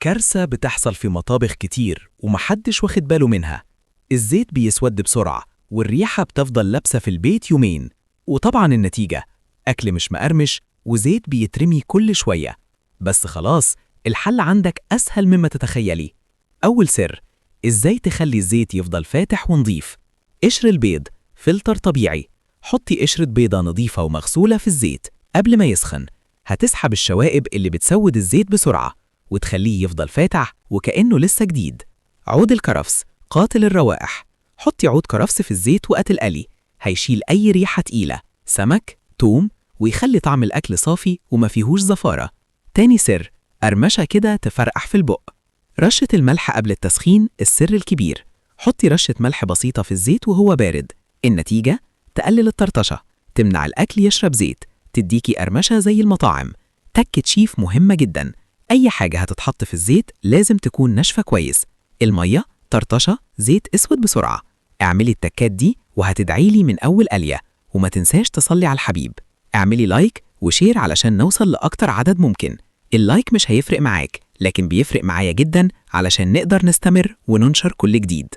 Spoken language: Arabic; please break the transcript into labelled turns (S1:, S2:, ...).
S1: كارثة بتحصل في مطابخ كتير ومحدش واخد باله منها. الزيت بيسود بسرعة والريحة بتفضل لابسة في البيت يومين، وطبعا النتيجة أكل مش مقرمش وزيت بيترمي كل شوية. بس خلاص، الحل عندك أسهل مما تتخيلي. أول سر: إزاي تخلي الزيت يفضل فاتح ونضيف؟ قشر البيض فلتر طبيعي. حطي قشرة بيضة نظيفة ومغسولة في الزيت قبل ما يسخن، هتسحب الشوائب اللي بتسود الزيت بسرعة وتخليه يفضل فاتح وكأنه لسه جديد. عود الكرفس قاتل الروائح. حطي عود كرفس في الزيت وقت القلي، هيشيل أي ريحة تقيلة، سمك، توم، ويخلي طعم الأكل صافي وما فيهوش زفارة. تاني سر: قرمشة كده تفرقح في البق. رشة الملح قبل التسخين السر الكبير. حطي رشة ملح بسيطة في الزيت وهو بارد، النتيجة تقلل الطرطشة، تمنع الأكل يشرب زيت، تديكي قرمشة زي المطاعم. تكة شيف مهمة جدا: أي حاجة هتتحط في الزيت لازم تكون ناشفة كويس. المية، طرطشة، زيت اسود بسرعة. اعملي التكات دي وهتدعيلي من أول قلية. وما تنساش تصلي على الحبيب. اعملي لايك وشير علشان نوصل لأكتر عدد ممكن. اللايك مش هيفرق معاك، لكن بيفرق معايا جدا علشان نقدر نستمر وننشر كل جديد.